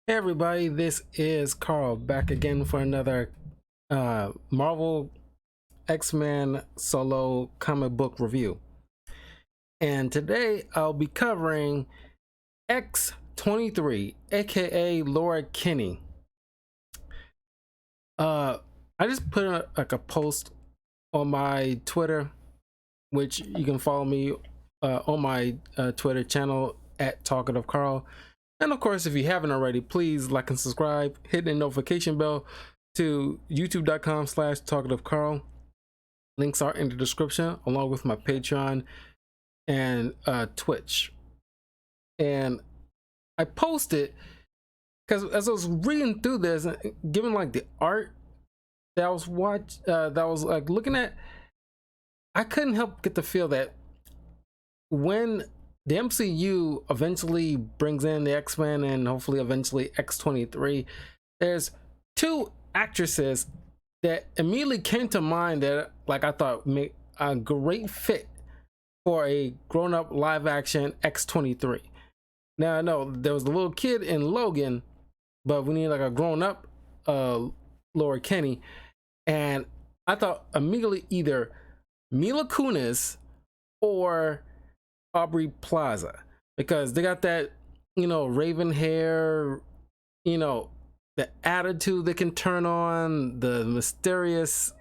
Hey everybody, this is Carl back again for another Marvel X-Men solo comic book review. And today I'll be covering X-23, aka Laura Kinney. I just put a post on my Twitter, which you can follow me on my Twitter channel at Talkative Carl. And of course, if you haven't already, please like and subscribe, hit the notification bell to youtube.com/talkativecarl. Links are in the description, along with my Patreon and Twitch. And I posted because as I was reading through this, given like the art that I was looking at, I couldn't help get the feel that when the MCU eventually brings in the X-Men and hopefully eventually X-23, there's two actresses that immediately came to mind that like I thought make a great fit for a grown-up live-action X-23. Now I know there was the little kid in Logan, but we need like a grown-up Laura Kinney, and I thought immediately either Mila Kunis or Aubrey Plaza, because they got that, raven hair, the attitude they can turn on, the mysterious,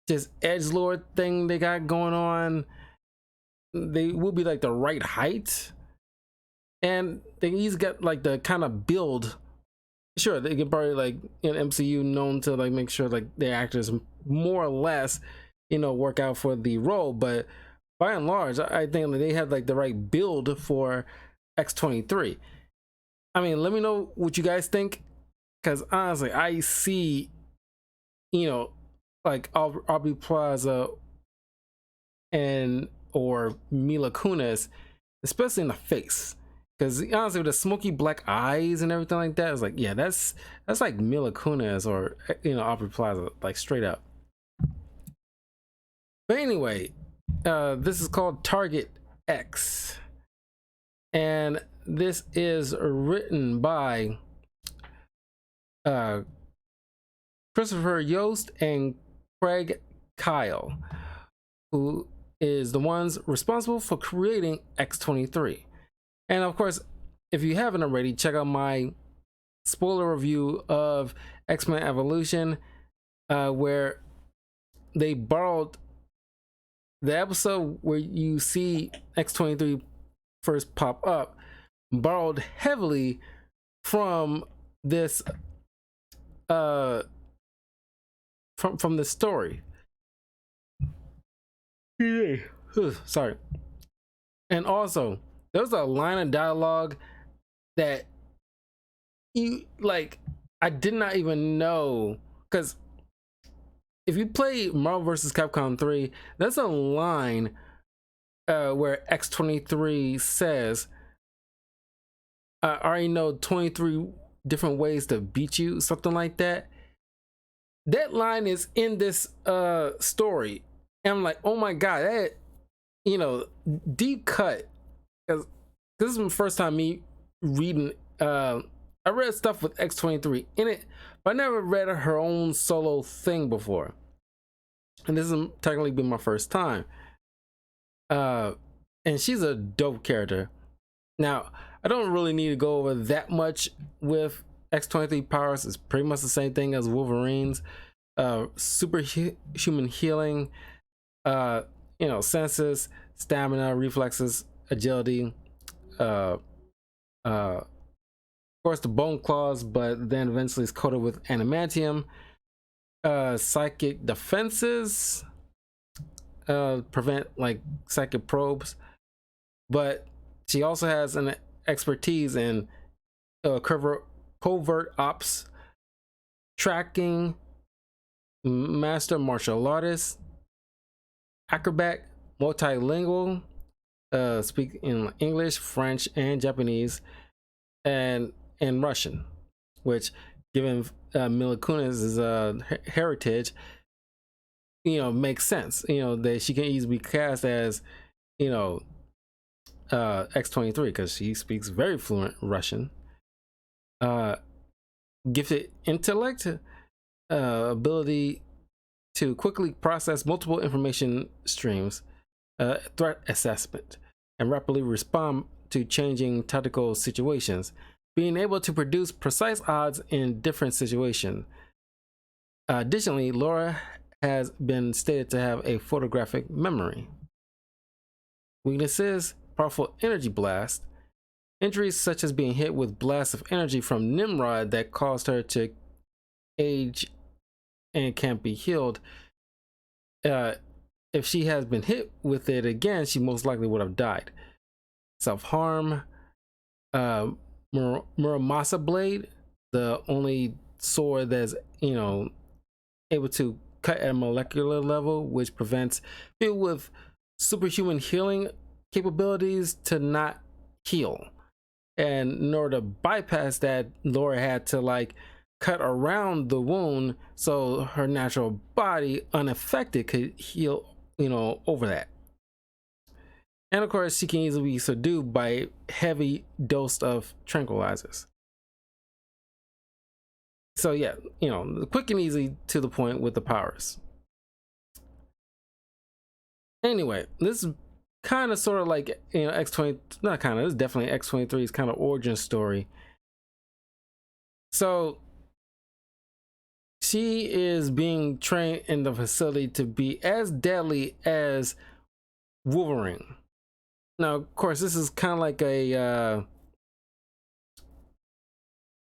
just edgelord thing they got going on. They will be like the right height, and he's got like the kind of build. Sure, they can probably like in MCU known to like make sure like their actors more or less, work out for the role, but by and large, I think that they have like the right build for X-23. I mean, let me know what you guys think, because honestly, I see, like Aubrey Plaza and or Mila Kunis, especially in the face, because honestly, with the smoky black eyes and everything like that, it's like, yeah, that's like Mila Kunis or Aubrey Plaza, like straight up. But anyway, this is called Target X, and this is written by Christopher Yost and Craig Kyle, who is the ones responsible for creating X-23. And of course, if you haven't already, check out my spoiler review of X-Men Evolution, where they borrowed the episode where you see X-23 first pop up, borrowed heavily from this from the story. Sorry. And also, there was a line of dialogue that I did not even know, because if you play Marvel vs. Capcom 3, there's a line where X-23 says, I already know 23 different ways to beat you, something like that. That line is in this story. And I'm like, oh my God, that, deep cut. Because this is my first time me reading. I read stuff with X-23 in it, but I never read her own solo thing before. And this has technically been my first time. And she's a dope character. Now, I don't really need to go over that much with X-23 powers. It's pretty much the same thing as Wolverine's. Superhuman healing, senses, stamina, reflexes, agility, of course the bone claws, but then eventually it's coated with adamantium. Psychic defenses, prevent like psychic probes, but she also has an expertise in covert ops, tracking, master martial artist, acrobat, multilingual, speak in English, French, and Japanese, and Russian, which, given Mila Kunis' heritage, makes sense. That she can easily be cast as, X-23 because she speaks very fluent Russian. Gifted intellect, ability to quickly process multiple information streams, threat assessment, and rapidly respond to changing tactical situations, being able to produce precise odds in different situations. Additionally, Laura has been stated to have a photographic memory. Weaknesses: powerful energy blast. Injuries such as being hit with blasts of energy from Nimrod that caused her to age and can't be healed. If she has been hit with it again, she most likely would have died. Self-harm. Muramasa blade, the only sword that's able to cut at a molecular level, which prevents people with superhuman healing capabilities to not heal. And in order to bypass that, Laura had to like cut around the wound so her natural body unaffected could heal, over that. And of course, she can easily be subdued by heavy dose of tranquilizers. So yeah, quick and easy to the point with the powers. Anyway, this is kind of sort of like X-20, not kind of, this is definitely X-23's kind of origin story. So she is being trained in the facility to be as deadly as Wolverine. Now, of course, this is kind of like a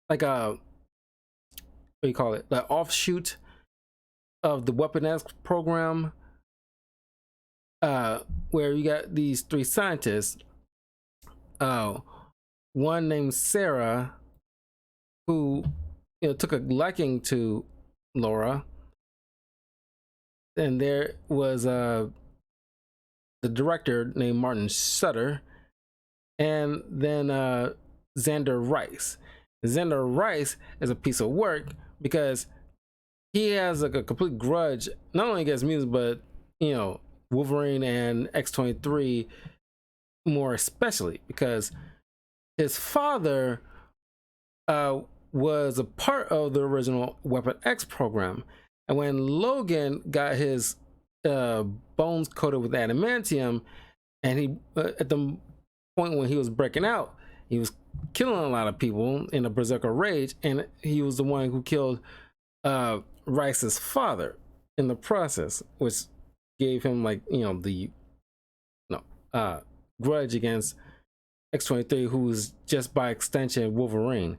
what do you call it? The offshoot of the Weapon X program, where you got these three scientists. One named Sarah, who took a liking to Laura, and there was the director named Martin Sutter, and then Xander Rice. Xander Rice is a piece of work because he has like a complete grudge, not only against music, but Wolverine and X-23 more especially, because his father was a part of the original Weapon X program, and when Logan got his bones coated with adamantium, and he at the point when he was breaking out, he was killing a lot of people in a berserker rage, and he was the one who killed Rice's father in the process, which gave him like the grudge against X-23, who's just by extension Wolverine.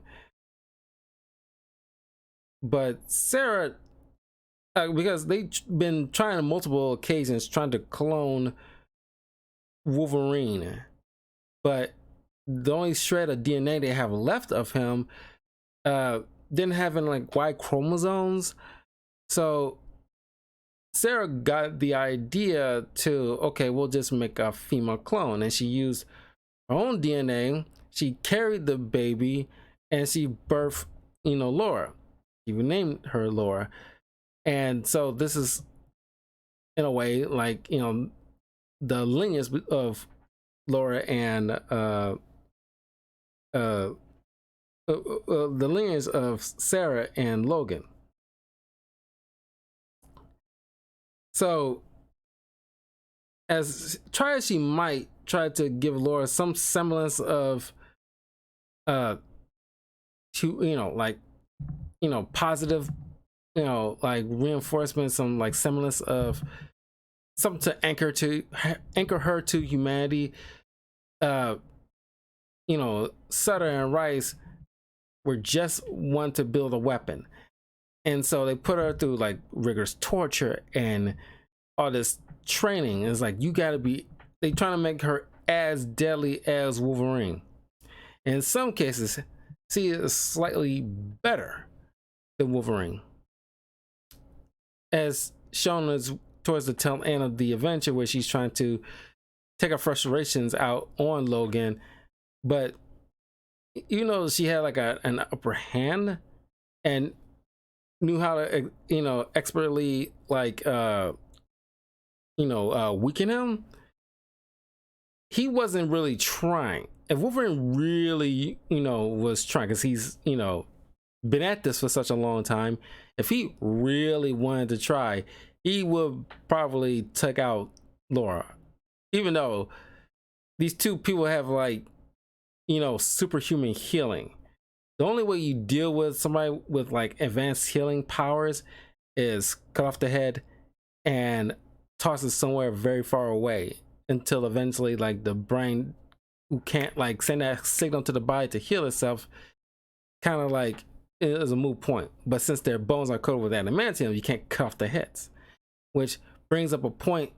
But Sarah, because they've been trying on multiple occasions trying to clone Wolverine, but the only shred of DNA they have left of him didn't have any like Y chromosomes. So Sarah got the idea to, okay, we'll just make a female clone, and she used her own DNA. She carried the baby, and she birthed, Laura. She named her Laura, and so this is, in a way, like the lineage of Laura and the lineage of Sarah and Logan. So, as she might try to give Laura some semblance of, positive, like reinforcement, some like semblance of something to anchor her to humanity. Sutter and Rice were just want to build a weapon, and so they put her through like rigorous torture and all this training. It's like, you gotta be, they trying to make her as deadly as Wolverine. In some cases, she is slightly better than Wolverine, as shown as towards the tail end of the adventure, where she's trying to take her frustrations out on Logan. But she had like an upper hand and knew how to expertly like weaken him. he wasn't really trying. If Wolverine really, was trying, because he's, been at this for such a long time, if he really wanted to try, he would probably take out Laura. Even though these two people have like, superhuman healing. The only way you deal with somebody with like advanced healing powers is cut off the head and toss it somewhere very far away until eventually like the brain, who can't like send that signal to the body to heal itself, kind of like is a moot point. But since their bones are coated with adamantium, you can't cut off the heads, which brings up a point,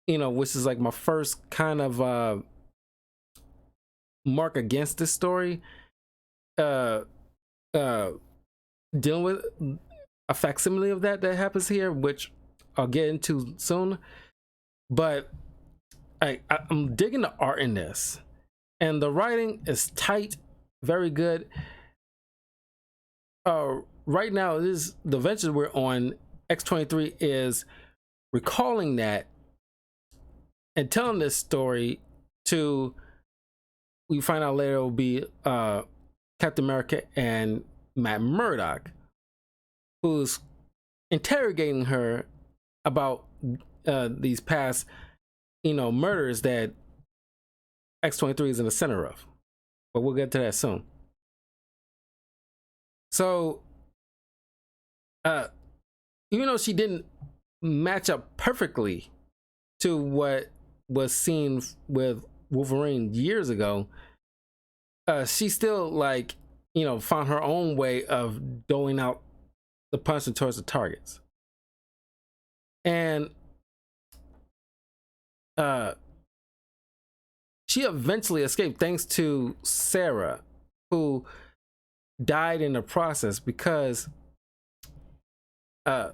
which is like my first kind of mark against this story, dealing with a facsimile of that happens here, which I'll get into soon. But I'm digging the art in this, and the writing is tight, very good. Right now, this the venture we're on. X-23 is recalling that and telling this story to, we find out later, it will be Captain America and Matt Murdock, who's interrogating her about these past, murders that X-23 is in the center of. But we'll get to that soon. So, even though she didn't match up perfectly to what was seen with Wolverine years ago, she still like, found her own way of doling out the punishment towards the targets. And she eventually escaped thanks to Sarah, who died in the process because the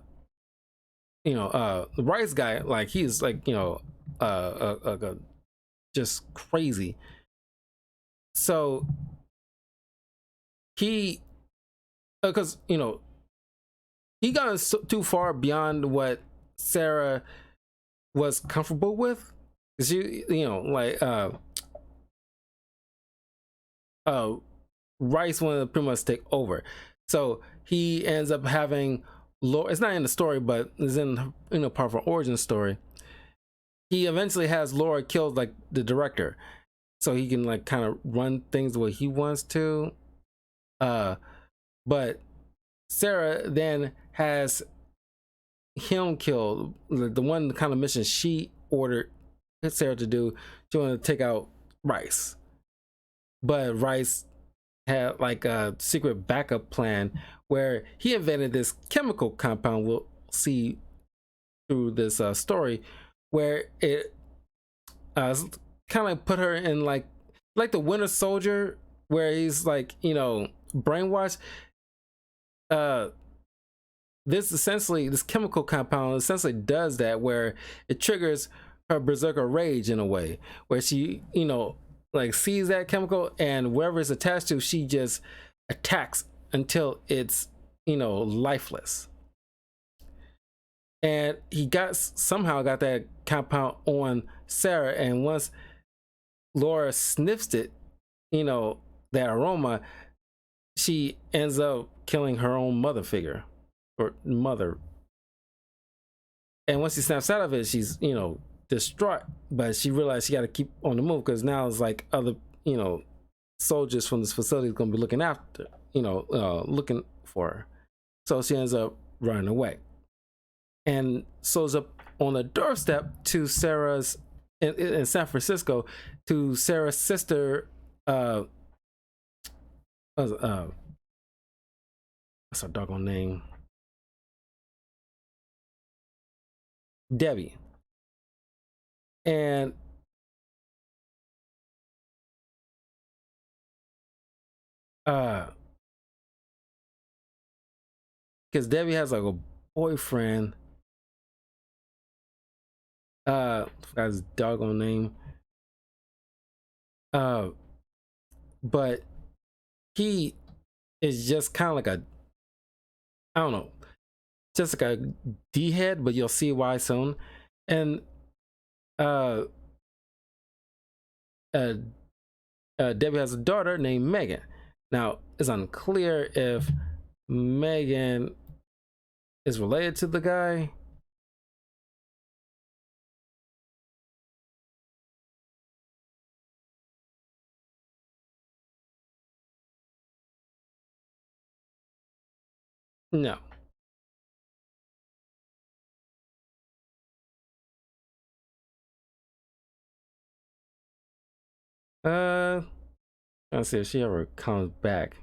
Rice guy, like, he's like, just crazy. So he, because he got too far beyond what Sarah was comfortable with, because Rice wanted to pretty much take over. So he ends up having Laura. It's not in the story, but it's in part of her origin story. He eventually has Laura killed, like the director, so he can like kind of run things the way he wants to. But Sarah then has him killed. The one kind of mission she ordered Sarah to do, she wanted to take out Rice, but Rice had like a secret backup plan where he invented this chemical compound, we'll see through this story, where it kind of put her in like the Winter Soldier, where he's like brainwashed. This chemical compound essentially does that, where it triggers her berserker rage in a way where she like sees that chemical, and wherever it's attached to, she just attacks until it's lifeless. And he somehow got that compound on Sarah, and once Laura sniffs it, that aroma, she ends up killing her own mother figure, or mother. And once she snaps out of it, she's distraught, but she realized she got to keep on the move, because now it's like other soldiers from this facility is going to be looking after, looking for her. So she ends up running away, and shows up on the doorstep to Sarah's in San Francisco, to Sarah's sister. What's her doggone name? Debbie. And because Debbie has like a boyfriend, forgot his doggone name, but he is just kind of like a, I don't know, just like a D head, but you'll see why soon. And uh, Debbie has a daughter named Megan. Now, it's unclear if Megan is related to the guy. No. Uh, let's see if she ever comes back.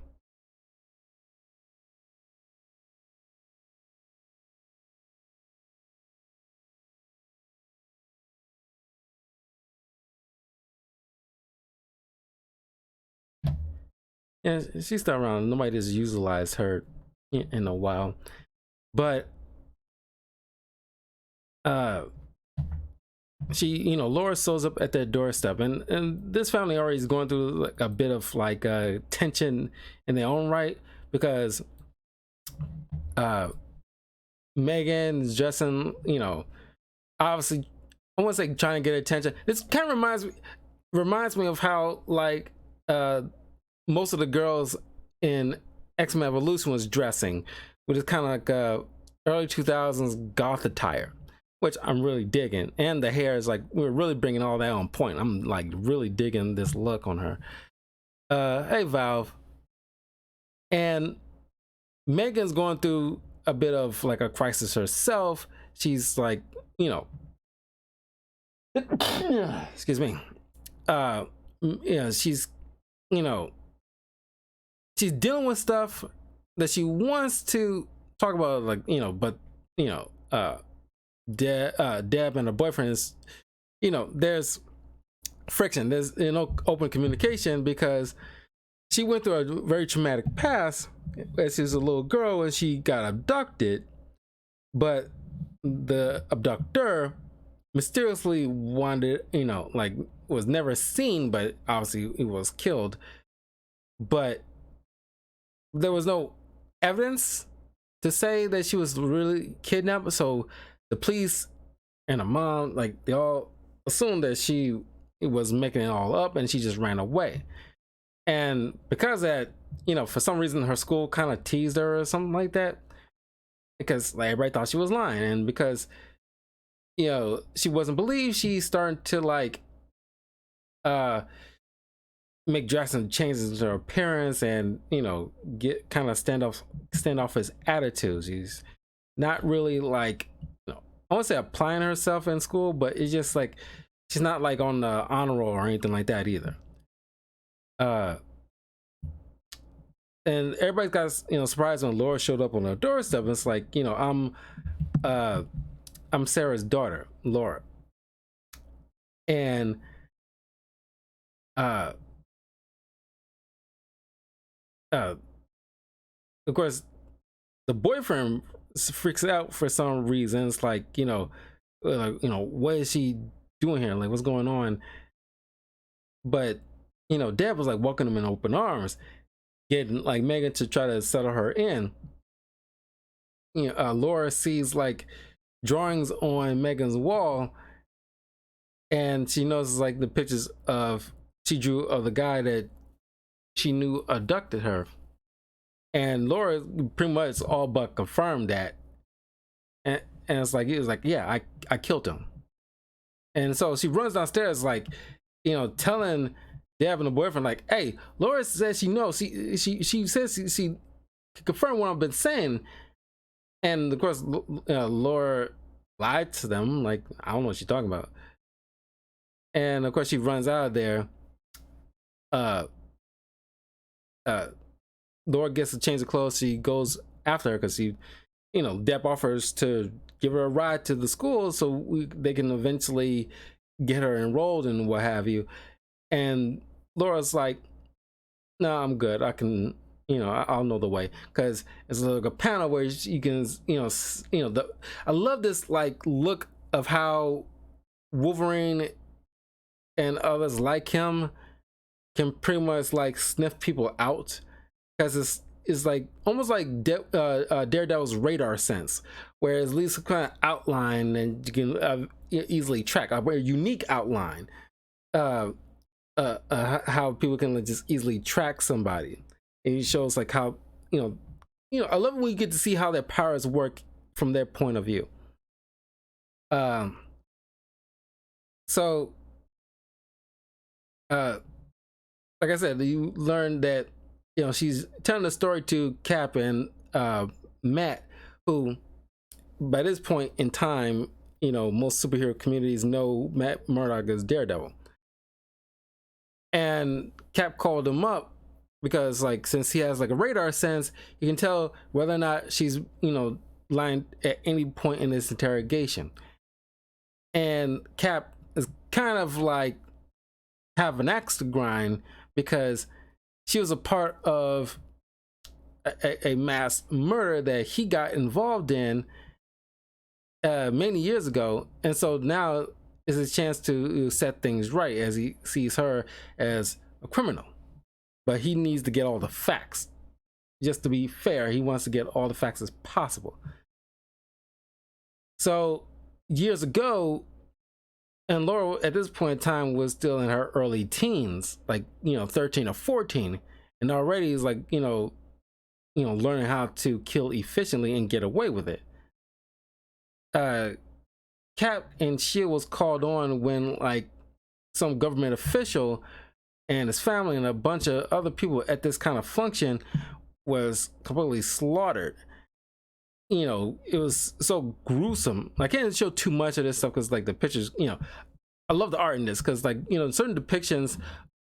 Yeah, she's still around. Nobody just utilized her in a while. But she, Laura shows up at their doorstep, and this family already is going through like a bit of like tension in their own right, because Megan's dressing, obviously, I want to say trying to get attention. This kind of reminds me of how like most of the girls in X-Men Evolution was dressing, which is kind of like early 2000s goth attire, which I'm really digging. And the hair is like, we're really bringing all that on point. I'm like really digging this look on her. Hey Valve. And Megan's going through a bit of like a crisis herself. She's like, excuse me. She's, she's dealing with stuff that she wants to talk about, like, but Deb and her boyfriend is, there's friction, there's open communication, because she went through a very traumatic past as she was a little girl and she got abducted, but the abductor mysteriously wanted, like was never seen, but obviously he was killed, but there was no evidence to say that she was really kidnapped. So the police and her mom, like, they all assumed that she was making it all up and she just ran away. And because that, for some reason her school kind of teased her or something like that, because like everybody thought she was lying, and because she wasn't believed, she started to like make drastic changes to her appearance and get kind of standoffish attitudes. She's not really like, I won't say applying herself in school, but it's just like she's not like on the honor roll or anything like that either. And everybody got surprised when Laura showed up on her doorstep. It's like, I'm Sarah's daughter, Laura, and of course the boyfriend freaks out for some reason. It's like, what is she doing here? Like, what's going on? But Deb was like welcoming him in open arms, getting like Megan to try to settle her in. Laura sees like drawings on Megan's wall, and she notices like the pictures she drew of the guy that she knew abducted her, and Laura pretty much all but confirmed that, and it's like, it was like, yeah, I killed him. And so she runs downstairs, like, telling Deb and the boyfriend, like, hey, Laura says she knows, she says she confirmed what I've been saying. And of course Laura lied to them, like, I don't know what she's talking about. And of course she runs out of there. Laura gets a change of clothes. She goes after her because Deb offers to give her a ride to the school so they can eventually get her enrolled and what have you. And Laura's like, no, I'm good. I can, I'll know the way, because it's like a panel where you can, I love this like look of how Wolverine and others like him can pretty much like sniff people out, because it's like almost like Daredevil's radar sense, where it's at least kind of outline and you can easily track a very unique outline. how people can like, just easily track somebody, and he shows like how I love when you get to see how their powers work from their point of view. Um, so uh, like I said, you learn that she's telling the story to Cap and Matt, who by this point in time, most superhero communities know Matt Murdock as Daredevil. And Cap called him up because, like, since he has like a radar sense, he can tell whether or not she's, lying at any point in this interrogation. And Cap is kind of like have an axe to grind because she was a part of a mass murder that he got involved in many years ago, and so now is a chance to set things right as he sees her as a criminal. But he needs to get all the facts. Just to be fair, he wants to get all the facts as possible. So years ago, and Laura at this point in time was still in her early teens, like 13 or 14, and already is like learning how to kill efficiently and get away with it. Cap and Shield was called on when like some government official and his family and a bunch of other people at this kind of function was completely slaughtered. It was so gruesome. I can't show too much of this stuff because like the pictures, I love the art in this because like certain depictions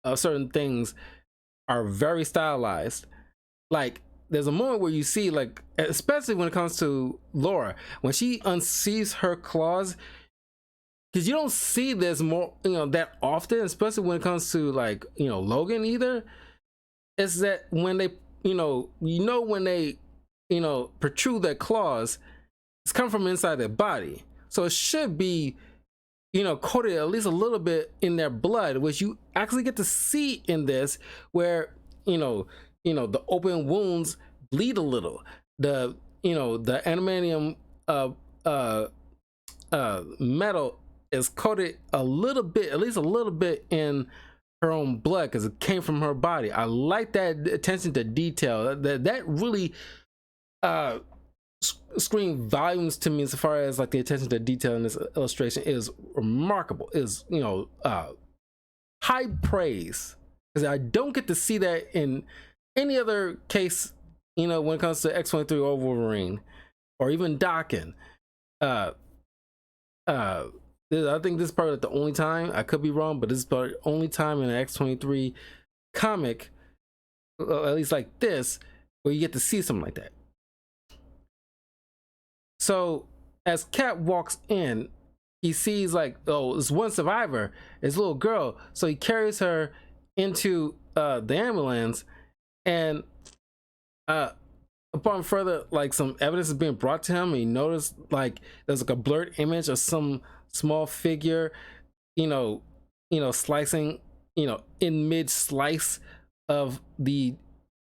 of certain things are very stylized. Like there's a moment where you see, like, especially when it comes to Laura, when she unsees her claws, because you don't see this more that often, especially when it comes to like Logan either. It's that when they when they protrude their claws, it's come from inside their body, so it should be coated at least a little bit in their blood, which you actually get to see in this, where the open wounds bleed a little. The the adamantium metal is coated a little bit, at least a little bit, in her own blood because it came from her body. I like that attention to detail. That really scream volumes to me as far as like the attention to detail in this illustration is remarkable. Is high praise, because I don't get to see that in any other case. When it comes to X-23 or Wolverine, or even Daken. I think this is probably the only time. I could be wrong, but this is probably the only time in an X-23 comic, at least like this, where you get to see something like that. So as Cap walks in, he sees like, oh, there's one survivor, this little girl. So he carries her into the ambulance, and upon further like some evidence is being brought to him, and he noticed like there's like a blurred image of some small figure, slicing, in mid slice of the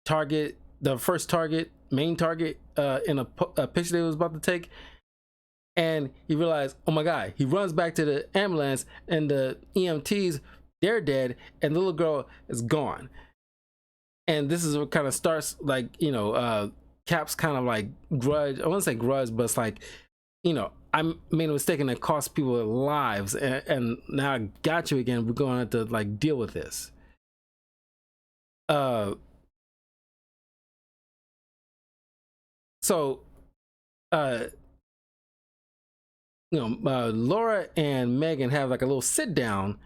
target, the first target, main target, in a picture that he was about to take. And he realized, oh my god, he runs back to the ambulance, and the EMTs, they're dead, and the little girl is gone. And this is what kind of starts like Cap's kind of like grudge. I wouldn't say grudge, but it's like I made a mistake and it cost people their lives, and now I got you again. We're going to have to like deal with this. So Laura and Megan have like a little sit down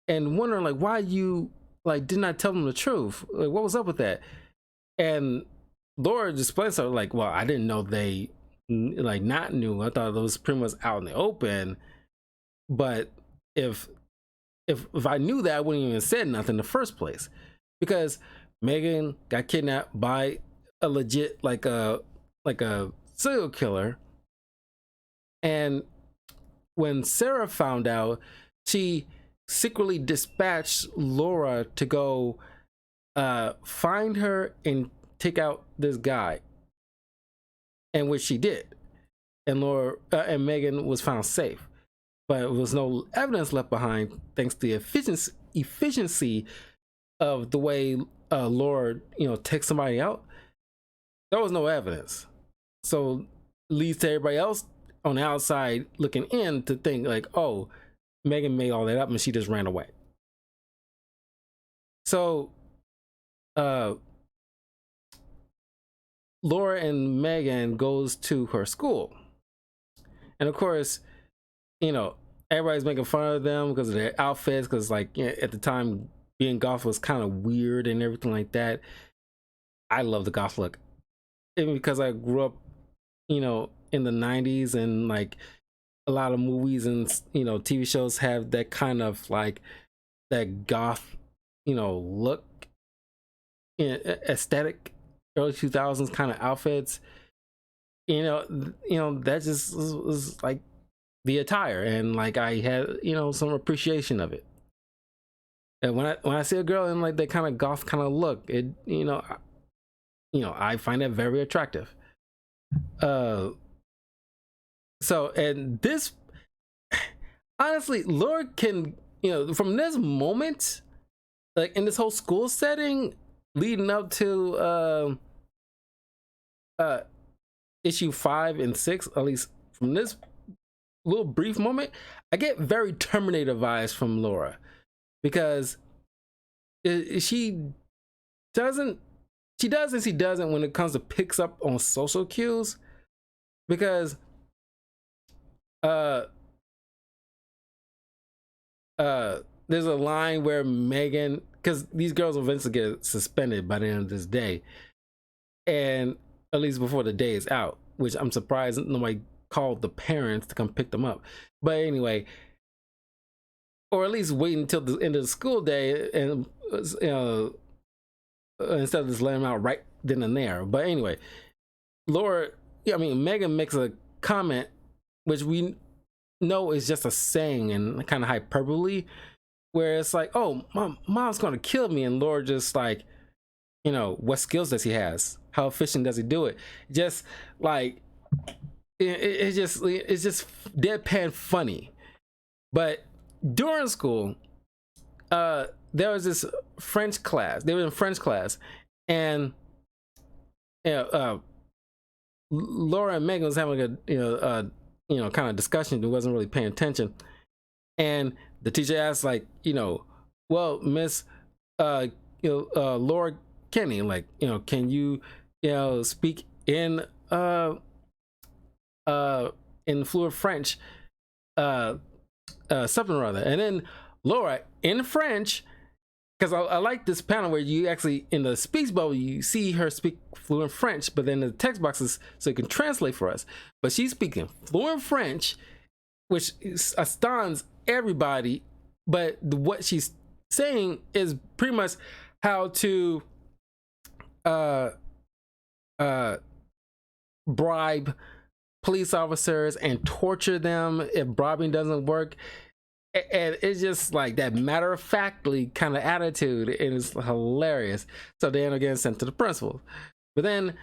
and wondering like why you like did not tell them the truth. Like, what was up with that? And Laura just explains to her like, well, I didn't know they like not knew. I thought it was pretty much out in the open. But if I knew that, I wouldn't even said nothing in the first place, because Megan got kidnapped by a legit like a serial killer. And when Sarah found out, she secretly dispatched Laura to go find her and take out this guy, and which she did. And Laura and Megan was found safe, but there was no evidence left behind thanks to the efficiency of the way Laura, takes somebody out, there was no evidence. So leads to everybody else on the outside looking in to think like, oh, Megan made all that up and she just ran away. So Laura and Megan goes to her school. And of course, everybody's making fun of them because of their outfits, because like at the time being goth was kind of weird and everything like that. I love the goth look. Even because I grew up, in the 90s, and like a lot of movies and TV shows have that kind of like that goth, look, aesthetic, early 2000s kind of outfits. That just was like the attire, and like I had some appreciation of it. And when I see a girl in like that kind of goth kind of look, it I find it very attractive. So, and this, honestly, Laura can, from this moment, like in this whole school setting leading up to issue 5 and 6, at least from this little brief moment, I get very Terminator vibes from Laura, because she does and she doesn't when it comes to picks up on social cues. Because there's a line where Megan, because these girls will eventually get suspended by the end of this day, and at least before the day is out, which I'm surprised nobody called the parents to come pick them up. But anyway, or at least wait until the end of the school day, and instead of just letting them out right then and there. But anyway, Megan makes a comment which we know is just a saying and kind of hyperbole, where it's like, oh, my mom's gonna kill me, and Laura just like, what skills does he has? How efficient does he do it? Just like it's just deadpan funny. But during school, there was this French class. They were in French class, and Laura and Megan was having a kind of discussion, but wasn't really paying attention. And the teacher asked, like, well, Miss Laura Kenny, like, can you speak in fluent French, something or other. And then Laura in French, because I like this panel where you actually, in the speech bubble, you see her speak fluent French, but then the text boxes so you can translate for us. But she's speaking fluent French, which astounds everybody. But what she's saying is pretty much how to bribe police officers and torture them if bribing doesn't work. And it's just like that matter-of-factly kind of attitude, and it's hilarious. So they end up getting sent to the principal. But then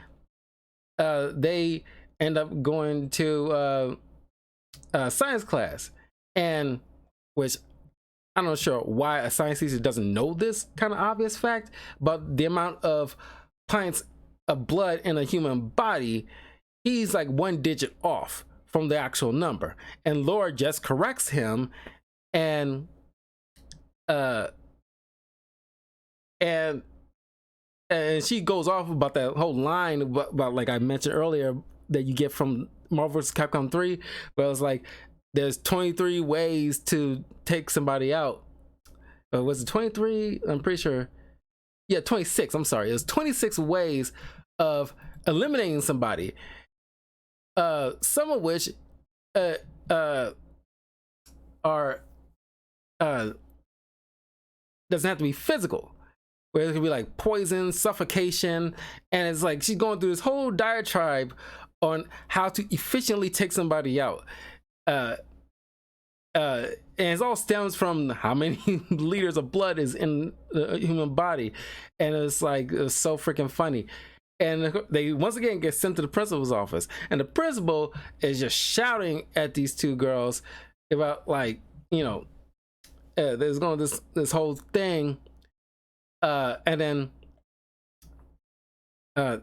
they end up going to science class, and which I'm not sure why a science teacher doesn't know this kind of obvious fact, but the amount of pints of blood in a human body, he's like 1 digit off from the actual number. And Laura just corrects him, and she goes off about that whole line about like I mentioned earlier that you get from Marvel vs. Capcom 3, but it was like there's 23 ways to take somebody out. Was it 23? I'm pretty sure. Yeah, 26. I'm sorry. There's 26 ways of eliminating somebody. Some of which are doesn't have to be physical, where it could be like poison, suffocation, and it's like she's going through this whole diatribe on how to efficiently take somebody out. And it all stems from how many liters of blood is in the human body, and it's like it's so freaking funny. And they once again get sent to the principal's office, and the principal is just shouting at these two girls about like there's going this whole thing, and then uh,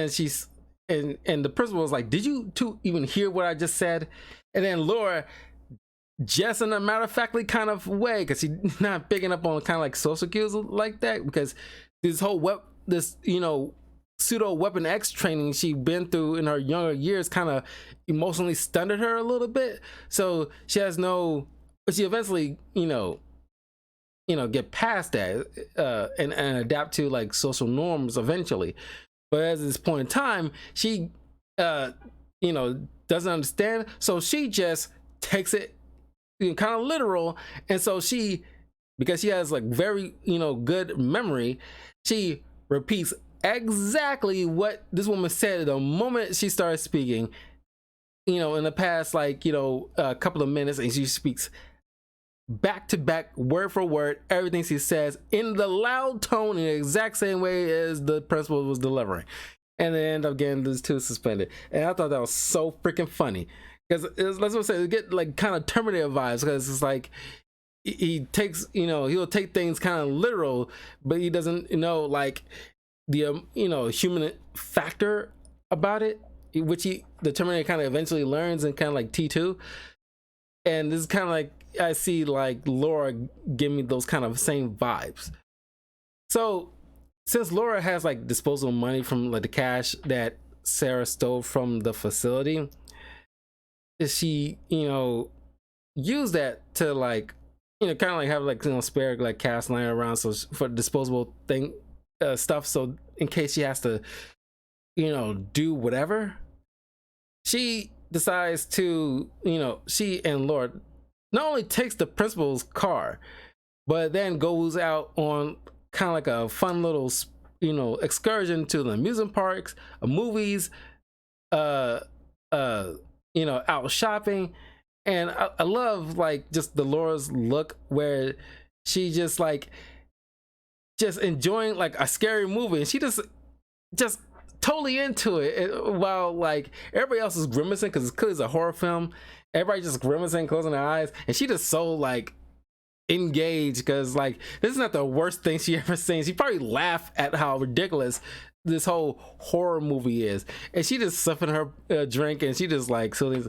she's and the principal was like, "Did you two even hear what I just said?" And then Laura, just in a matter of factly kind of way, because she's not picking up on kind of like social cues like that, because this whole pseudo weapon X training she'd been through in her younger years kind of emotionally stunted her a little bit. So she has no, but she eventually get past that and adapt to like social norms eventually. But at this point in time, she doesn't understand, so she just takes it kind of literal. And so she, because she has like very good memory, she repeats exactly what this woman said the moment she started speaking, in the past like a couple of minutes, and she speaks back to back, word for word, everything she says in the loud tone in the exact same way as the principal was delivering. And they end up getting these two suspended. And I thought that was so freaking funny, because let's just say, get like kind of Terminator vibes, because it's like he takes, he'll take things kind of literal, but he doesn't like the human factor about it, which the Terminator kind of eventually learns in kind of like T2. And this is kind of like, I see like Laura give me those kind of same vibes. So since Laura has like disposable money from like the cash that Sarah stole from the facility, she use that to like kind of like have like spare like cash lying around, so for disposable thing stuff, so in case she has to do whatever, she decides to she and Laura not only takes the principal's car, but then goes out on kind of like a fun little excursion to the amusement parks, movies, out shopping. And I love like just the Laura's look, where she just enjoying like a scary movie, and she just totally into it, while like everybody else is grimacing, because it's clearly a horror film. Everybody just grimacing, closing their eyes, and she just so like engaged, because like this is not the worst thing she ever seen. She probably laughed at how ridiculous this whole horror movie is, and she just sipping her drink, and she just like, so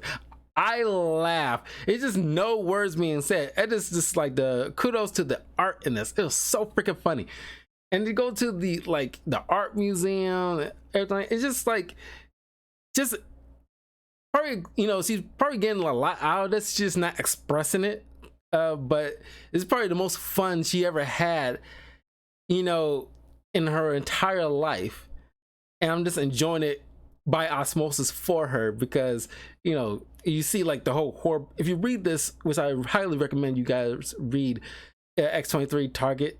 I laugh. It's just no words being said. It is just like the kudos to the art in this. It was so freaking funny. And to go to the art museum and everything, it's just like, probably she's probably getting a lot out of this, she's just not expressing it, but it's probably the most fun she ever had in her entire life, and I'm just enjoying it by osmosis for her, because you see like the whole horror. If you read this, which I highly recommend you guys read, X-23 Target,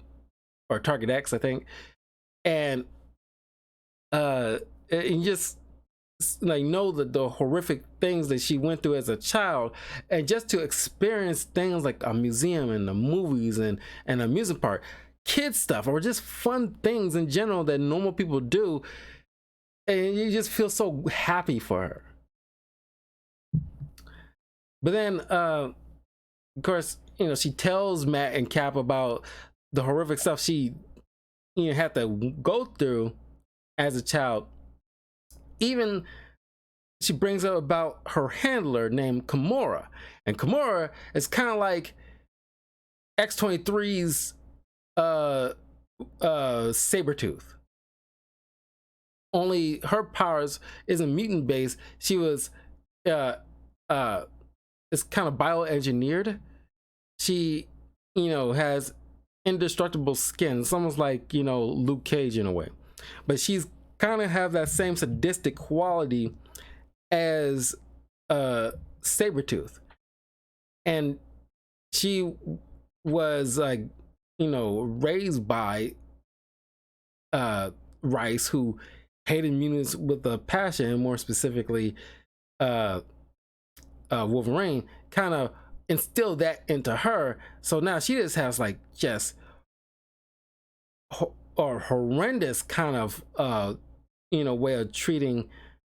or Target X, I think, and just like know the horrific things that she went through as a child, and just to experience things like a museum and the movies and amusement park, kids stuff, or just fun things in general that normal people do, and you just feel so happy for her. But then of course she tells Matt and Cap about the horrific stuff she had to go through as a child. Even she brings up about her handler named Kimura, and Kimura is kind of like X-23's Sabretooth, only her powers isn't mutant based. She was it's kind of bioengineered. She has indestructible skin. It's almost like Luke Cage in a way, but she's kind of have that same sadistic quality as Sabretooth. And she was like raised by Rice, who hated mutants with a passion, and more specifically Wolverine kind of instilled that into her. So now she just has like or horrendous kind of way of treating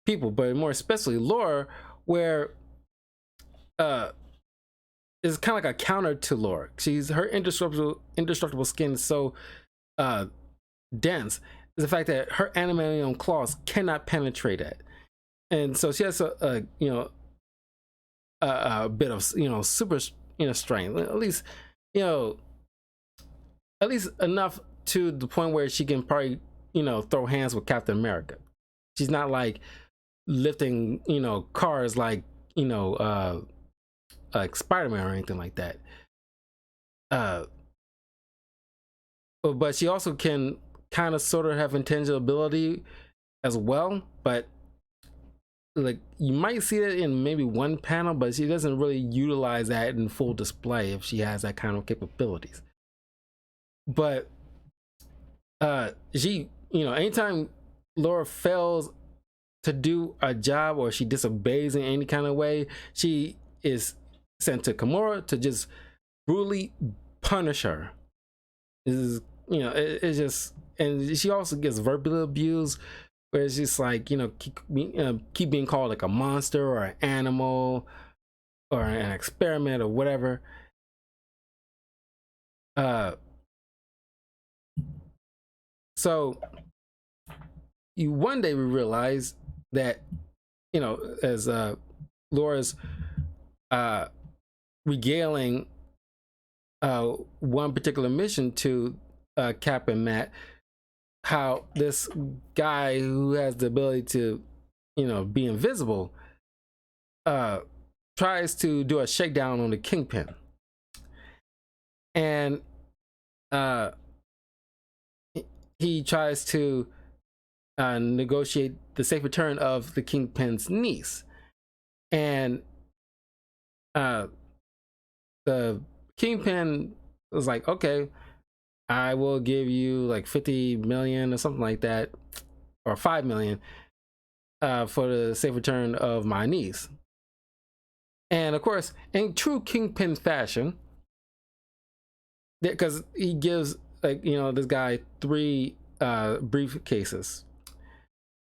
people, but more especially Laura, where is kind of like a counter to Laura. She's her indestructible skin is so uh dense, is the fact that her adamantium claws cannot penetrate it, and so she has a you know a bit of super strength, at least you know at least enough to the point where she can probably throw hands with Captain America. She's not like lifting cars like Spider-Man or anything like that. But she also can kind of sort of have intangibility as well, but like you might see that in maybe one panel, but she doesn't really utilize that in full display if she has that kind of capabilities. But she anytime Laura fails to do a job or she disobeys in any kind of way, she is sent to Kimura to just brutally punish her. This is it's just, and she also gets verbally abused, where it's just like keep being called like a monster or an animal or an experiment or whatever. So one day we realize that as Laura's regaling one particular mission to Cap and Matt, how this guy who has the ability to be invisible tries to do a shakedown on the Kingpin, and he tries to negotiate the safe return of the Kingpin's niece, and the Kingpin was like, okay, I will give you like 50 million or something like that, or 5 million for the safe return of my niece. And of course, in true Kingpin fashion, because he gives this guy 3 briefcases,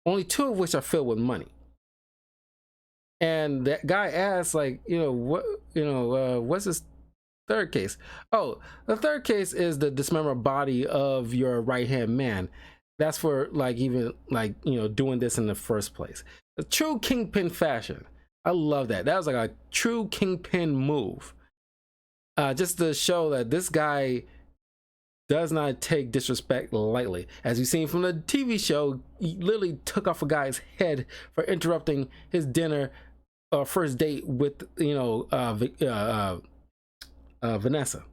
only 2 of which are filled with money. And that guy asks, like, what's this third case? Oh, the third case is the dismembered body of your right hand man. That's for doing this in the first place. The true Kingpin fashion. I love that. That was like a true Kingpin move. Just to show that this guy does not take disrespect lightly. As you've seen from the TV show, he literally took off a guy's head for interrupting his dinner or first date with Vanessa.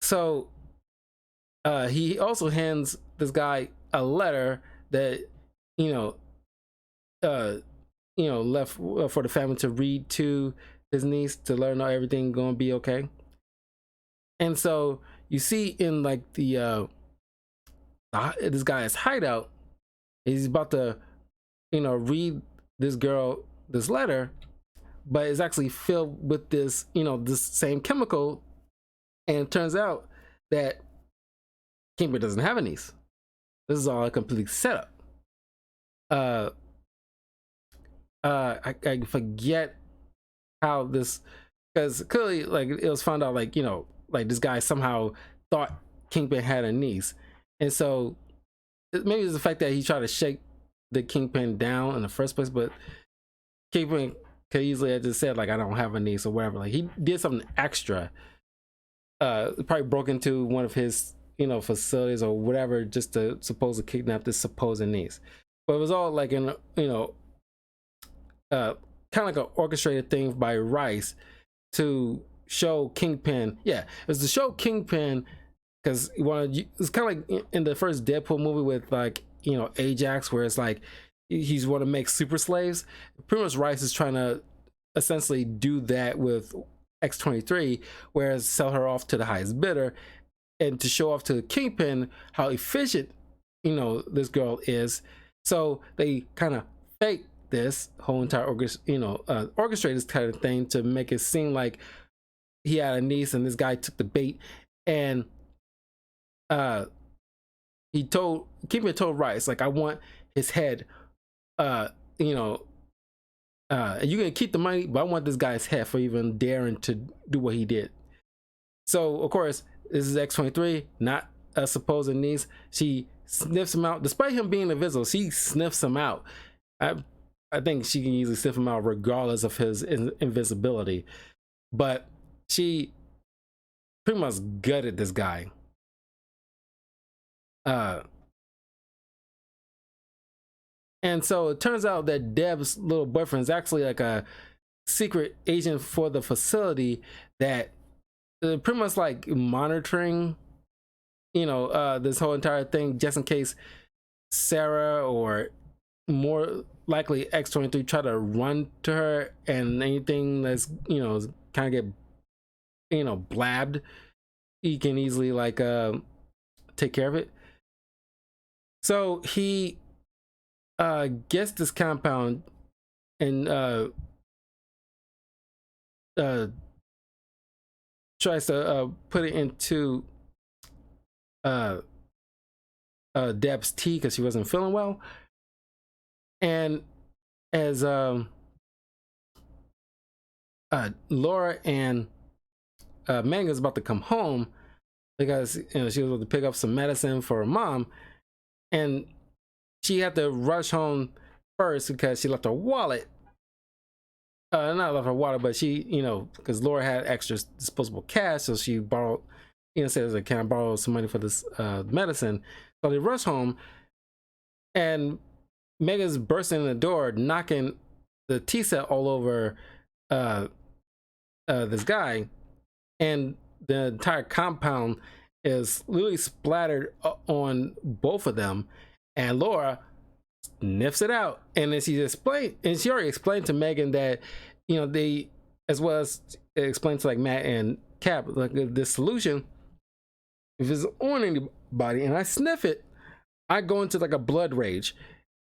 So he also hands this guy a letter that left for the family to read to his niece to let her know everything gonna be okay. And so you see in like the this guy's hideout, he's about to read this girl this letter, but it's actually filled with this this same chemical, and it turns out that Kimber doesn't have a niece. This is all a complete setup. I forget how this, because clearly like it was found out like this guy somehow thought Kingpin had a niece, and so maybe it's the fact that he tried to shake the Kingpin down in the first place, but Kingpin could easily have just said like, I don't have a niece or whatever. Like he did something extra, probably broke into one of his facilities or whatever just to supposedly kidnap this supposed niece. But it was all like in kind of like an orchestrated thing by Rice to show Kingpin. Yeah, it was to show Kingpin, because it's kind of like in the first Deadpool movie with like Ajax, where it's like he's want to make super slaves. Pretty much Rice is trying to essentially do that with X-23, whereas sell her off to the highest bidder, and to show off to Kingpin how efficient this girl is. So they kind of fake this whole entire orchestrate this kind of thing to make it seem like he had a niece and this guy took the bait, and Kingpin told Rice like, I want his head You can keep the money, but I want this guy's head for even daring to do what he did. So of course, this is X-23, not a supposed niece. She sniffs him out, despite him being invisible. She sniffs him out. I think she can easily sniff him out regardless of his invisibility. But she pretty much gutted this guy. And so it turns out that Deb's little boyfriend is actually like a secret agent for the facility that pretty much like monitoring, this whole entire thing, just in case Sarah, or more likely X-23, try to run to her, and anything that's kind of get blabbed, he can easily like take care of it. So he gets this compound and tries to put it into Deb's tea because she wasn't feeling well. And as Laura and Megan is about to come home because she was able to pick up some medicine for her mom, and she had to rush home first because she left her wallet. Not left her wallet, but she, because Laura had extra disposable cash, so she borrowed, says, "Can I borrow some money for this medicine?" So they rush home, and Megan's bursting in the door, knocking the tea set all over this guy, and the entire compound is literally splattered on both of them. And Laura sniffs it out, and then she already explained to Megan that they, as well as explained to like Matt and Cap, like this solution, if it's on anybody and I sniff it, I go into like a blood rage,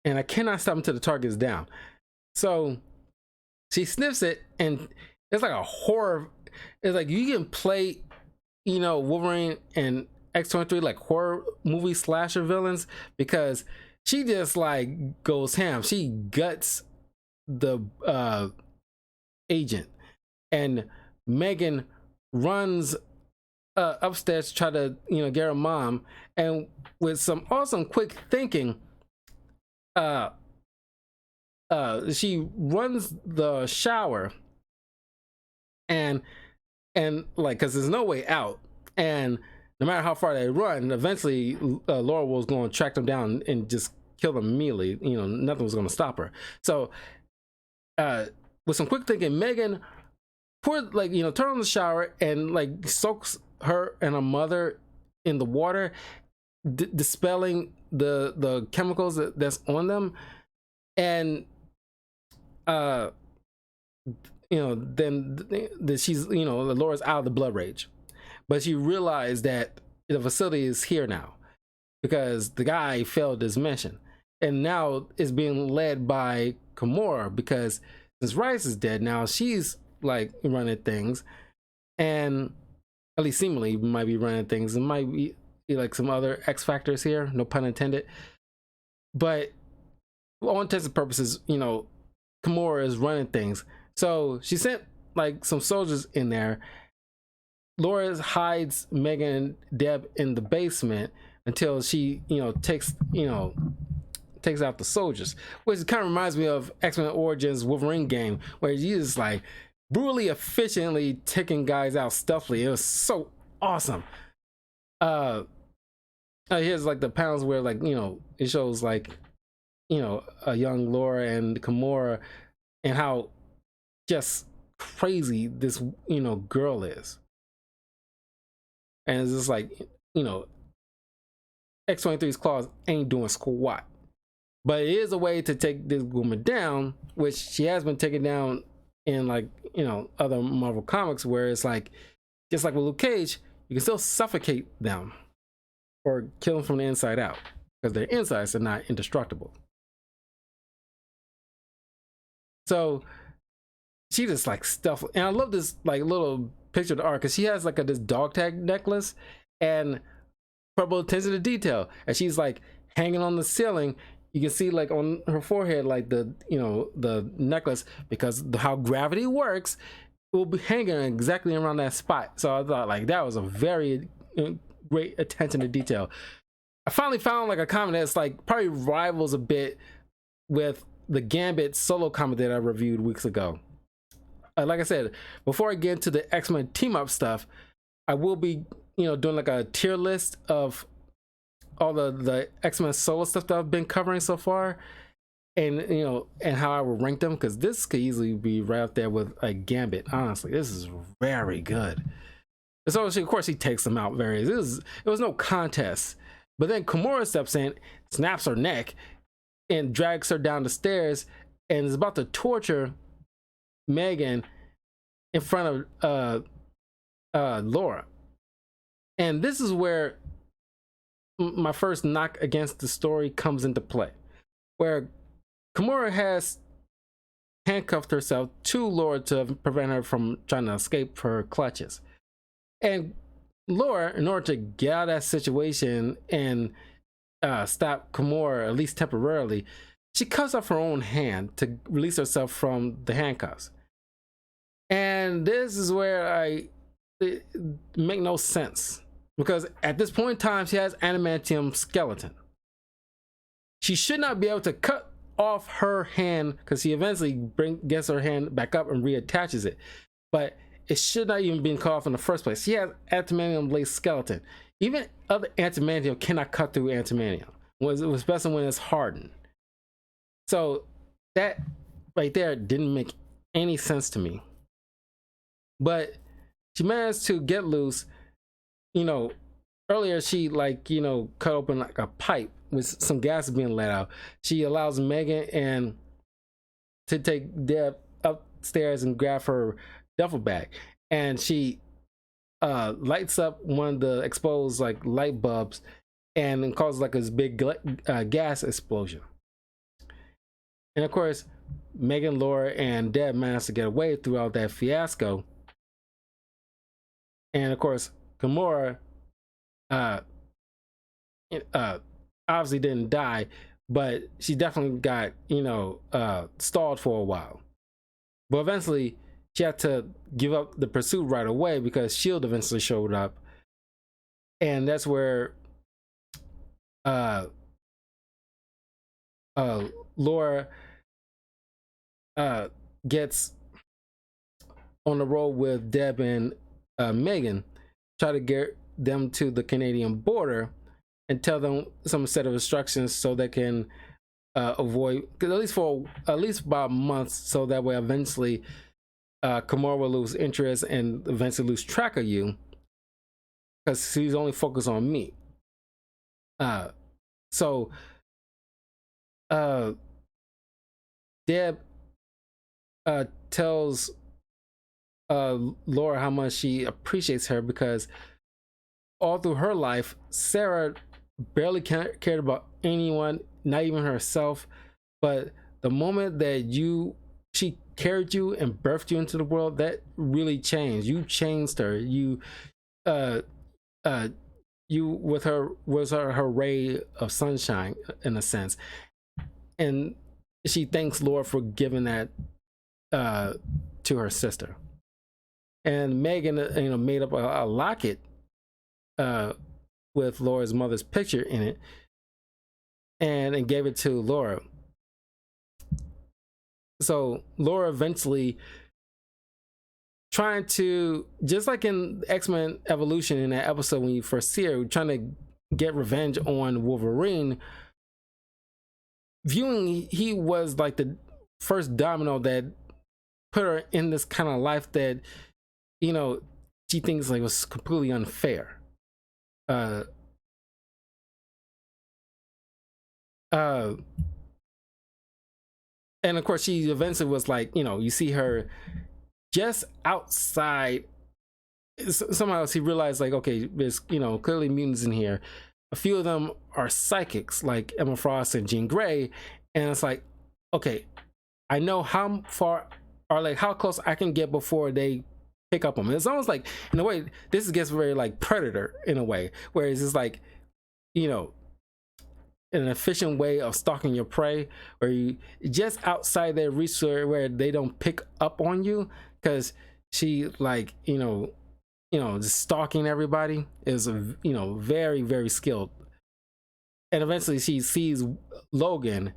and I cannot stop until the target is down. So she sniffs it, and it's like a horror. It's like you can play, Wolverine and X-23 like horror movie slasher villains, because she just like goes ham. She guts the agent, and Megan runs upstairs to try to get her mom, and with some awesome quick thinking, she runs the shower, and like, because there's no way out, and no matter how far they run, eventually Laura was going to track them down and just kill them immediately. Nothing was going to stop her. So with some quick thinking, Megan turn on the shower and like soaks her and her mother in the water, dispelling the chemicals that's on them. And then she's Laura's out of the blood rage, but she realized that the facility is here now because the guy failed his mission, and now it's being led by Kimura, because since Rice is dead now, she's like running things, and at least seemingly might be running things. It might be like some other X factors here, no pun intended, but all intents and purposes, Kimura is running things. So she sent like some soldiers in there. Laura hides Megan and Deb in the basement until she, takes out the soldiers, which kind of reminds me of X-Men Origins Wolverine game, where you just like brutally efficiently taking guys out stealthily. It was so awesome. Here's like the panels where like it shows like a young Laura and Kimura, and how just crazy this girl is. And it's just like X-23's claws ain't doing squat, but it is a way to take this woman down, which she has been taken down in like other Marvel comics, where it's like, just like with Luke Cage, you can still suffocate them or kill them from the inside out, because their insides are not indestructible. So she just like stealth, and I love this like little picture of the art, because she has like this dog tag necklace, and incredible attention to detail, and she's like hanging on the ceiling. you can see like on her forehead, like the the necklace, because how gravity works, it will be hanging exactly around that spot. So I thought like that was a very great attention to detail. I finally found like a comic that's like probably rivals a bit with the Gambit solo comic that I reviewed weeks ago. Like I said, before I get into the X-Men team up stuff, I will be doing like a tier list of all the X-Men solo stuff that I've been covering so far, and and how I would rank them, because this could easily be right up there with a Gambit. Honestly, this is very good. So of course he takes them out very. It was no contest. But then Kimura steps in, snaps her neck, and drags her down the stairs, and is about to torture Megan in front of Laura. And this is where my first knock against the story comes into play, where Kimura has handcuffed herself to Laura to prevent her from trying to escape her clutches. And Laura, in order to get out of that situation and stop Kimura, at least temporarily, she cuts off her own hand to release herself from the handcuffs. And this is where it make no sense, because at this point in time she has adamantium skeleton. She should not be able to cut off her hand, because she eventually gets her hand back up and reattaches it, but it should not even been cut off in the first place. She has adamantium laced skeleton. Even other adamantium cannot cut through adamantium, especially when it's hardened. So that right there didn't make any sense to me. But she managed to get loose. Earlier she cut open like a pipe with some gas being let out. She allows Megan and to take Deb upstairs and grab her duffel bag, and she lights up one of the exposed like light bulbs, and it causes like this big gas explosion. And of course, Megan, Laura, and Deb managed to get away throughout that fiasco. And of course, Kimura obviously didn't die, but she definitely got stalled for a while. But eventually she had to give up the pursuit right away, because S.H.I.E.L.D. eventually showed up. And that's where Laura gets on the road with Deb and Megan, try to get them to the Canadian border and tell them some set of instructions so they can avoid, at least about a month, so that way eventually Kimura will lose interest and eventually lose track of you, because he's only focused on me. So Deb tells Laura how much she appreciates her, because all through her life Sarah barely cared about anyone, not even herself. But the moment that she carried you and birthed you into the world, that really changed. You changed her. You with her was her ray of sunshine, in a sense. And she thanks Laura for giving that to her sister. And Megan made up a locket with Laura's mother's picture in it, and gave it to Laura. So Laura eventually, trying to, just like in X-Men Evolution, in that episode when you first see her trying to get revenge on Wolverine, viewing he was like the first domino that put her in this kind of life that she thinks like was completely unfair. And of course she eventually was like, you see her just outside. Somehow she realized like, okay, there's clearly mutants in here. A few of them are psychics, like Emma Frost and Jean Grey, and it's like, okay, I know how far, or like how close I can get before they pick up on me. It's almost like, in a way, this gets very like Predator in a way, where it's just like, an efficient way of stalking your prey, where you just outside their reach where they don't pick up on you, because she, like, just stalking everybody is very, very skilled. And eventually she sees Logan,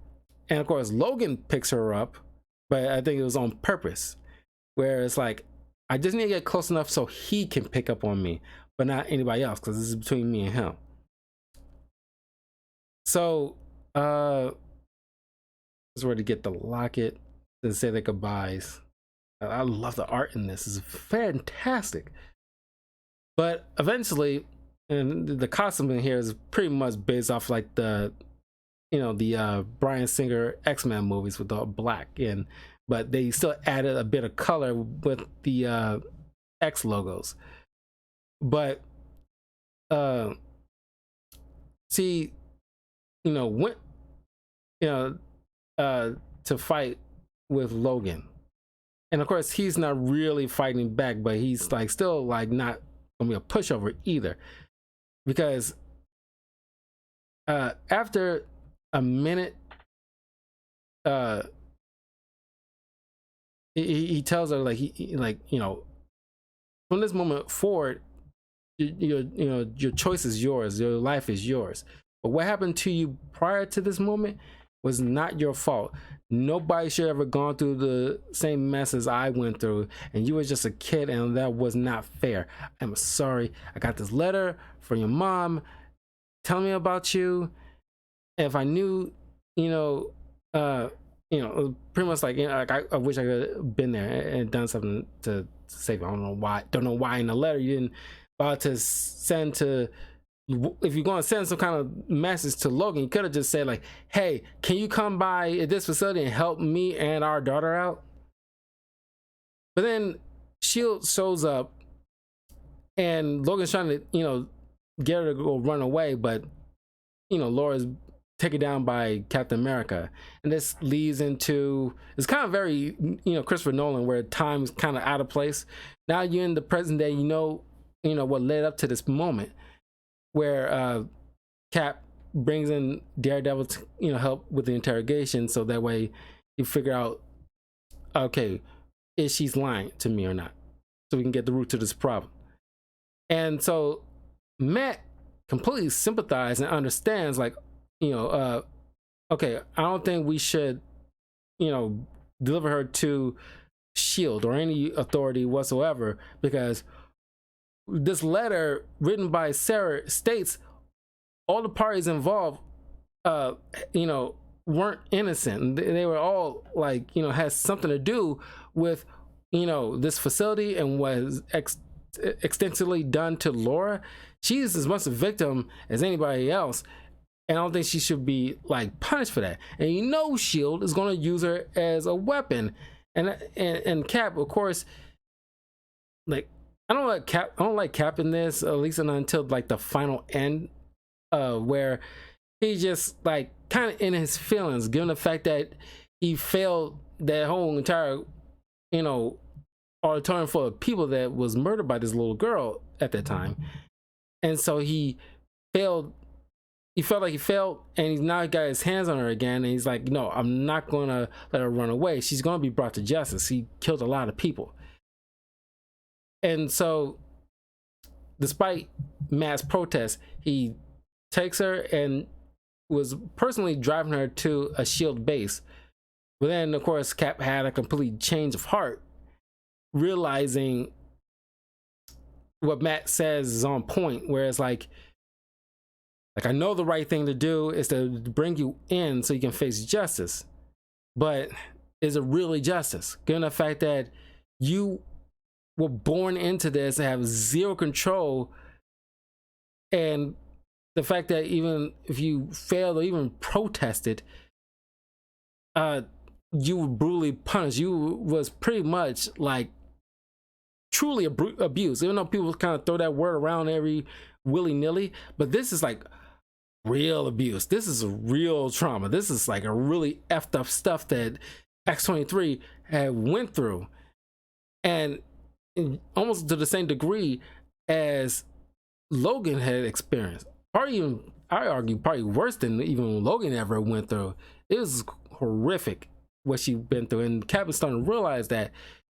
and of course Logan picks her up, but I think it was on purpose, where it's like, I just need to get close enough so he can pick up on me, but not anybody else, because this is between me and him. So this is where to get the locket and say their goodbyes. I love the art in this. It's fantastic. But eventually, and the costume in here is pretty much based off like the Bryan Singer X-Men movies with all black, but they still added a bit of color with the X logos. But see, went to fight with Logan, and of course he's not really fighting back, but he's like still like not gonna be a pushover either, because after a minute, he tells her like from this moment forward, your choice is yours, your life is yours, but what happened to you prior to this moment was not your fault. Nobody should have ever gone through the same mess as I went through, and you were just a kid, and that was not fair. I'm sorry. I got this letter from your mom telling me about you. If I knew, pretty much like, I wish I could have been there and done something to save you. I don't know why in the letter you didn't bother to send to. If you're going to send some kind of message to Logan, you could have just said like, hey, can you come by at this facility and help me and our daughter out? But then Shield shows up, and Logan's trying to get her to go run away, but Laura's taken down by Captain America. And this leads into, it's kind of very Christopher Nolan, where time's kind of out of place. Now you're in the present day, what led up to this moment, where Cap brings in Daredevil to help with the interrogation, so that way you figure out, okay, is she's lying to me or not, so we can get the root to this problem. And so Matt completely sympathizes and understands, like, okay, I don't think we should deliver her to Shield or any authority whatsoever, because this letter written by Sarah states all the parties involved weren't innocent. They were all like has something to do with this facility and was extensively done to Laura. She's as much a victim as anybody else, and I don't think she should be like punished for that. And Shield is going to use her as a weapon, and Cap, of course, like, I don't like Cap in this, at least until like the final end, where he just like kind of in his feelings, given the fact that he failed that whole entire auditorium full of people that was murdered by this little girl at that time. And so he felt like he failed, and he's now got his hands on her again, and he's like, no, I'm not gonna let her run away. She's gonna be brought to justice. He killed a lot of people. And so, despite Matt's protest, he takes her and was personally driving her to a Shield base. But then, of course, Cap had a complete change of heart, realizing what Matt says is on point, where it's like, I know the right thing to do is to bring you in so you can face justice. But is it really justice, given the fact that you were born into this and have zero control, and the fact that even if you failed or even protested, you were brutally punished. You was pretty much like truly abused, even though people kind of throw that word around every willy-nilly, but this is like real abuse. This is a real trauma. This is like a really effed up stuff that X-23 had went through, and almost to the same degree as Logan had experienced. probably even, I argue, probably worse than even Logan ever went through. It was horrific what she been through, and Cap is starting to realize that,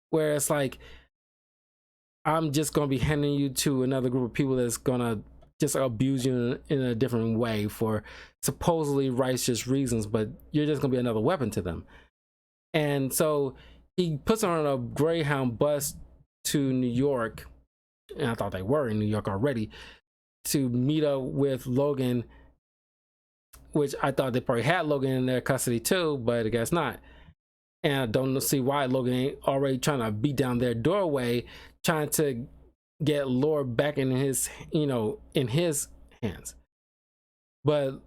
where it's like, I'm just gonna be handing you to another group of people that's gonna just abuse you in a different way for supposedly righteous reasons, but you're just gonna be another weapon to them. And so he puts her on a Greyhound bus to New York, and I thought they were in New York already, to meet up with Logan, which I thought they probably had Logan in their custody too, but I guess not. And I don't see why Logan ain't already trying to beat down their doorway, trying to get Laura back in his, in his hands. But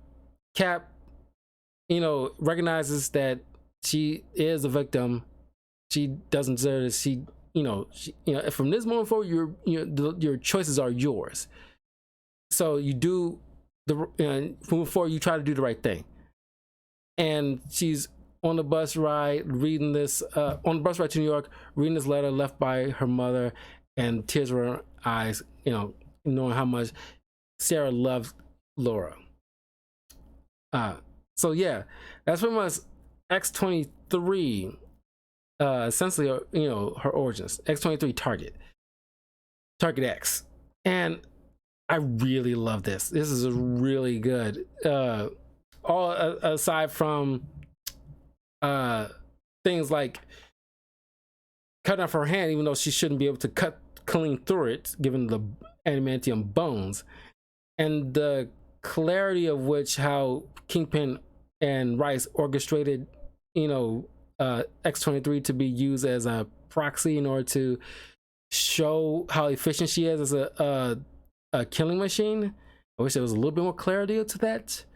Cap, recognizes that she is a victim. She doesn't deserve it. She, from this moment forward, your choices are yours. So you do moving forward, you try to do the right thing. And she's on the bus ride reading this, on the bus ride to New York, reading this letter left by her mother, and tears were in her eyes, knowing how much Sarah loves Laura. So yeah, that's pretty much X-23, essentially, her origins. X-23 Target X. And I really love this. This is really good. All aside from things like cutting off her hand, even though she shouldn't be able to cut clean through it, given the adamantium bones, and the clarity of which how Kingpin and Rice orchestrated, X-23 to be used as a proxy in order to show how efficient she is as a killing machine. I wish there was a little bit more clarity to that.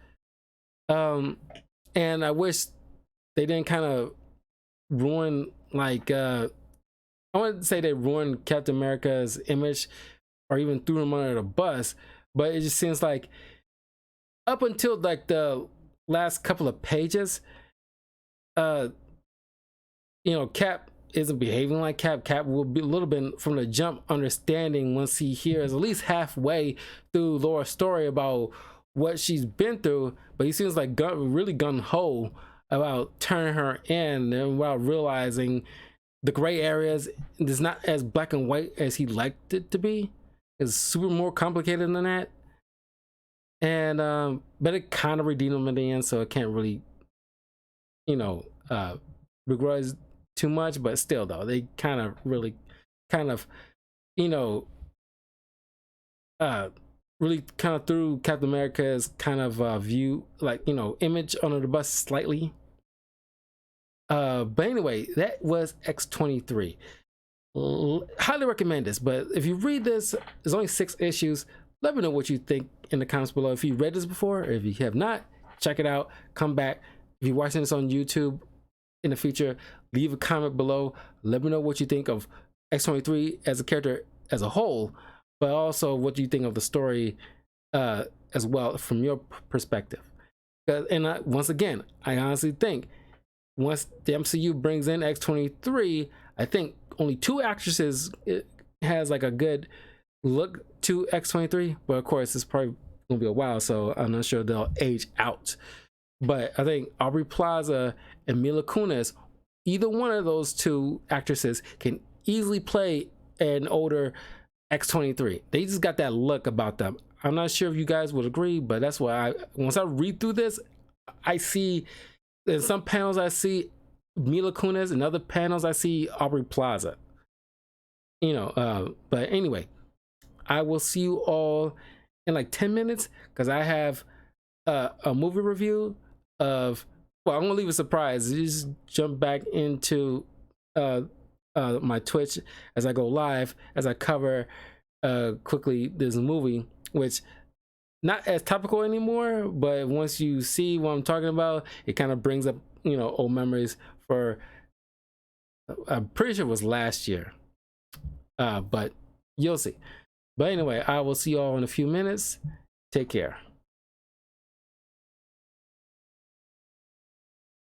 And I wish they didn't kind of ruin, like, I wouldn't say they ruined Captain America's image or even threw him under the bus, but it just seems like up until like the last couple of pages, Cap isn't behaving like Cap. Cap will be a little bit from the jump understanding once he hears at least halfway through Laura's story about what she's been through, but he seems like really gung-ho about turning her in, and while realizing the gray areas is not as black and white as he liked it to be. It's super more complicated than that. And but it kind of redeemed him in the end, so it can't really begrudge too much. But still though, they kind of really really kind of threw Captain America's kind of view, like, image under the bus slightly. But anyway, that was X-23. Highly recommend this, but if you read this, there's only 6 issues. Let me know what you think in the comments below. If you read this before, or if you have not, check it out, come back. If you're watching this on YouTube in the future, leave a comment below. Let me know what you think of X-23 as a character as a whole, but also what you think of the story as well from your perspective. And once again, I honestly think once the MCU brings in X-23, I think only 2 actresses has like a good look to X-23, but of course it's probably gonna be a while, so I'm not sure they'll age out. But I think Aubrey Plaza and Mila Kunis, either one of those 2 actresses can easily play an older X-23. They just got that look about them. I'm not sure if you guys would agree, but that's why once I read through this, I see in some panels I see Mila Kunis, in other panels I see Aubrey Plaza. But anyway, I will see you all in like 10 minutes because I have a movie review of, well, I'm gonna leave a surprise. Just jump back into my Twitch as I go live, as I cover quickly this movie, which not as topical anymore, but once you see what I'm talking about, it kind of brings up old memories for, I'm pretty sure it was last year, but you'll see. But anyway, I will see you all in a few minutes. Take care.